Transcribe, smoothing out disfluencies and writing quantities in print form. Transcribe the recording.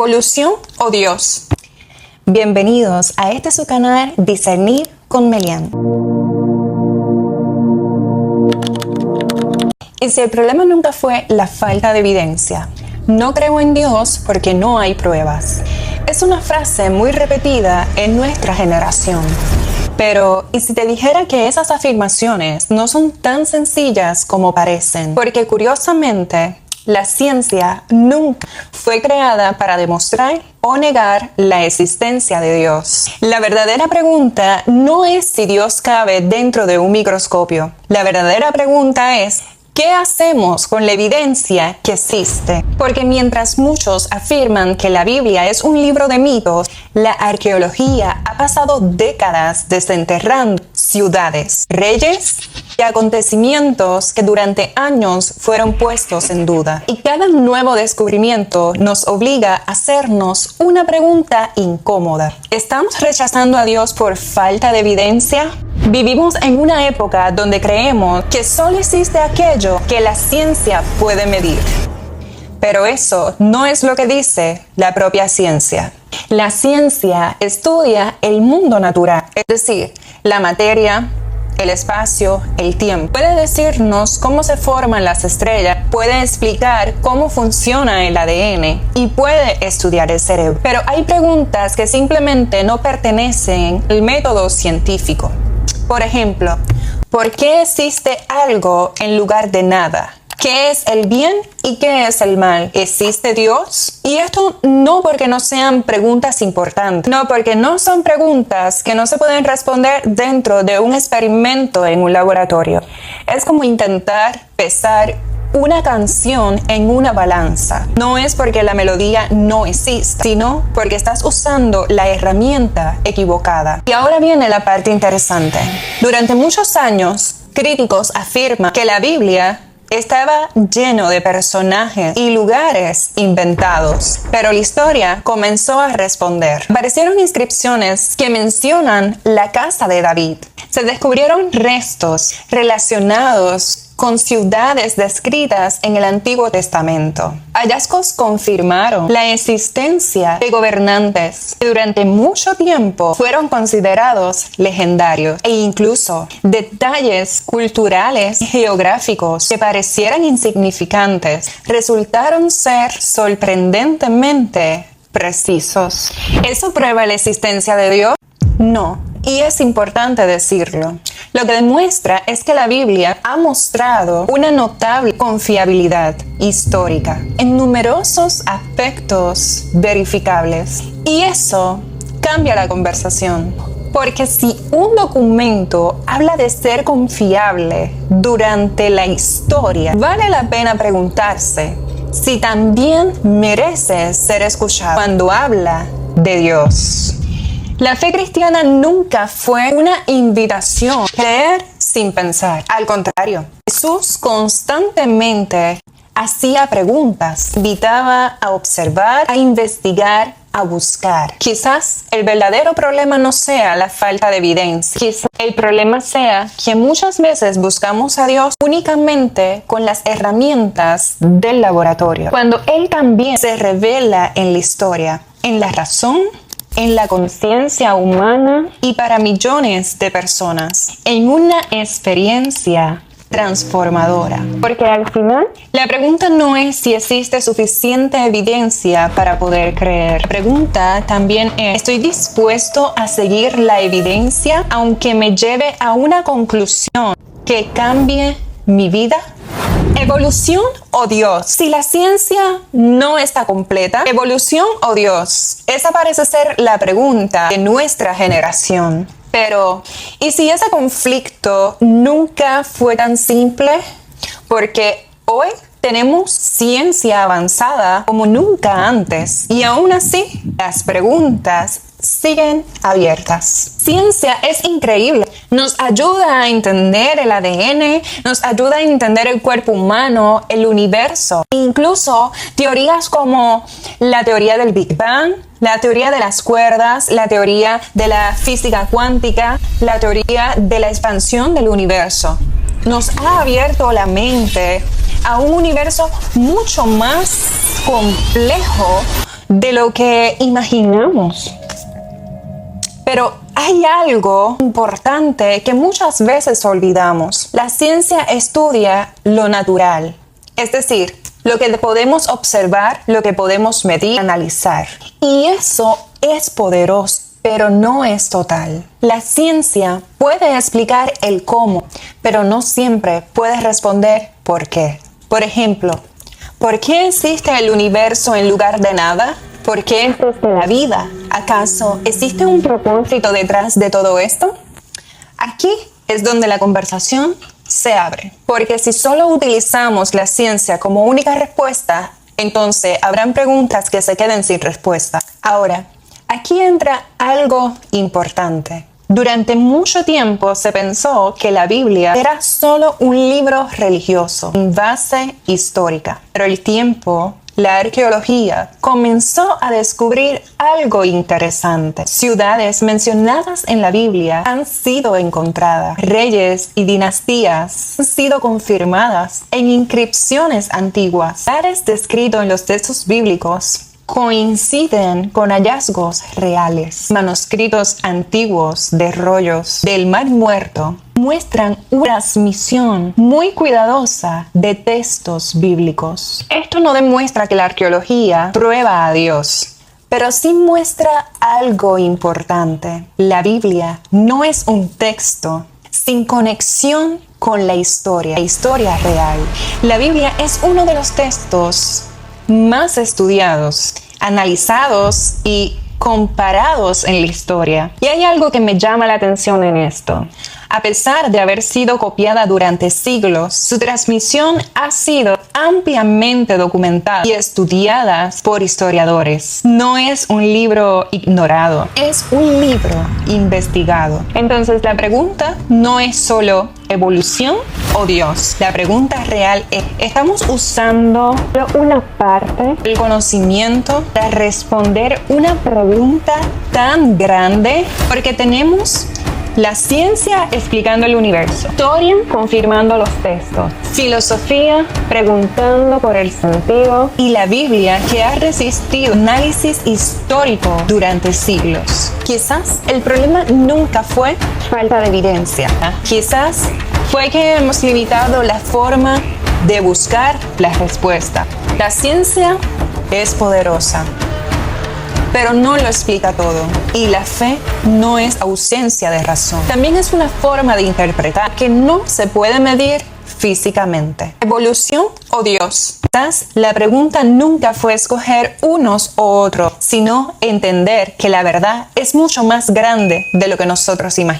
¿Evolución o Dios? Bienvenidos a este su canal Discernir con Melian. Y si el problema nunca fue la falta de evidencia, no creo en Dios porque no hay pruebas. Es una frase muy repetida en nuestra generación. Pero, ¿y si te dijera que esas afirmaciones no son tan sencillas como parecen? Porque curiosamente, la ciencia nunca fue creada para demostrar o negar la existencia de Dios. La verdadera pregunta no es si Dios cabe dentro de un microscopio. La verdadera pregunta es, ¿qué hacemos con la evidencia que existe? Porque mientras muchos afirman que la Biblia es un libro de mitos, la arqueología ha pasado décadas desenterrando ciudades, reyes y acontecimientos que durante años fueron puestos en duda. Y cada nuevo descubrimiento nos obliga a hacernos una pregunta incómoda. ¿Estamos rechazando a Dios por falta de evidencia? Vivimos en una época donde creemos que solo existe aquello que la ciencia puede medir. Pero eso no es lo que dice la propia ciencia. La ciencia estudia el mundo natural, es decir, la materia, el espacio, el tiempo. Puede decirnos cómo se forman las estrellas, puede explicar cómo funciona el ADN y puede estudiar el cerebro. Pero hay preguntas que simplemente no pertenecen al método científico. Por ejemplo, ¿por qué existe algo en lugar de nada? ¿Qué es el bien y qué es el mal? ¿Existe Dios? Y esto no porque no sean preguntas importantes, no porque no son preguntas que no se pueden responder dentro de un experimento en un laboratorio. Es como intentar pesar una canción en una balanza. No es porque la melodía no existe, sino porque estás usando la herramienta equivocada. Y ahora viene la parte interesante. Durante muchos años, críticos afirman que la Biblia estaba lleno de personajes y lugares inventados, pero la historia comenzó a responder. Aparecieron inscripciones que mencionan la casa de David. Se descubrieron restos relacionados con ciudades descritas en el Antiguo Testamento. Hallazgos confirmaron la existencia de gobernantes que durante mucho tiempo fueron considerados legendarios e incluso detalles culturales y geográficos que parecieran insignificantes resultaron ser sorprendentemente precisos. ¿Eso prueba la existencia de Dios? No, y es importante decirlo. Lo que demuestra es que la Biblia ha mostrado una notable confiabilidad histórica en numerosos aspectos verificables. Y eso cambia la conversación. Porque si un documento habla de ser confiable durante la historia, vale la pena preguntarse si también merece ser escuchado cuando habla de Dios. La fe cristiana nunca fue una invitación a creer sin pensar. Al contrario, Jesús constantemente hacía preguntas, invitaba a observar, a investigar, a buscar. Quizás el verdadero problema no sea la falta de evidencia. Quizás el problema sea que muchas veces buscamos a Dios únicamente con las herramientas del laboratorio, cuando Él también se revela en la historia, en la razón, en la conciencia humana y para millones de personas, en una experiencia transformadora. Porque al final, la pregunta no es si existe suficiente evidencia para poder creer. La pregunta también es, ¿estoy dispuesto a seguir la evidencia aunque me lleve a una conclusión que cambie mi vida? ¿Evolución o Dios? Si la ciencia no está completa, ¿evolución o Dios? Esa parece ser la pregunta de nuestra generación. Pero, ¿y si ese conflicto nunca fue tan simple? Porque hoy tenemos ciencia avanzada como nunca antes. Y aún así, las preguntas siguen abiertas. Ciencia es increíble. Nos ayuda a entender el ADN, nos ayuda a entender el cuerpo humano, el universo. Incluso teorías como la teoría del Big Bang, la teoría de las cuerdas, la teoría de la física cuántica, la teoría de la expansión del universo. Nos ha abierto la mente a un universo mucho más complejo de lo que imaginamos. Pero hay algo importante que muchas veces olvidamos. La ciencia estudia lo natural, es decir, lo que podemos observar, lo que podemos medir, analizar. Y eso es poderoso, pero no es total. La ciencia puede explicar el cómo, pero no siempre puede responder por qué. Por ejemplo, ¿por qué existe el universo en lugar de nada? ¿Por qué existe la vida? ¿Acaso existe un propósito detrás de todo esto? Aquí es donde la conversación se abre. Porque si solo utilizamos la ciencia como única respuesta, entonces habrán preguntas que se queden sin respuesta. Ahora, aquí entra algo importante. Durante mucho tiempo se pensó que la Biblia era solo un libro religioso, sin base histórica. Pero el tiempo, la arqueología, comenzó a descubrir algo interesante. Ciudades mencionadas en la Biblia han sido encontradas. Reyes y dinastías han sido confirmadas en inscripciones antiguas. Lugares descritos en los textos bíblicos coinciden con hallazgos reales. Manuscritos antiguos de rollos del Mar Muerto muestran una transmisión muy cuidadosa de textos bíblicos. Esto no demuestra que la arqueología prueba a Dios, pero sí muestra algo importante. La Biblia no es un texto sin conexión con la historia real. La Biblia es uno de los textos más estudiados, analizados y comparados en la historia. Y hay algo que me llama la atención en esto. A pesar de haber sido copiada durante siglos, su transmisión ha sido ampliamente documentada y estudiada por historiadores. No es un libro ignorado, es un libro investigado. Entonces la pregunta no es solo evolución o Dios. La pregunta real es, ¿estamos usando una parte del conocimiento para responder una pregunta tan grande? Porque tenemos la ciencia explicando el universo, historia confirmando los textos, filosofía preguntando por el sentido y la Biblia que ha resistido análisis histórico durante siglos. Quizás el problema nunca fue falta de evidencia. Quizás fue que hemos limitado la forma de buscar la respuesta. La ciencia es poderosa, pero no lo explica todo. Y la fe no es ausencia de razón. También es una forma de interpretar que no se puede medir físicamente. ¿Evolución o Dios? Quizás la pregunta nunca fue escoger unos u otros, sino entender que la verdad es mucho más grande de lo que nosotros imaginamos.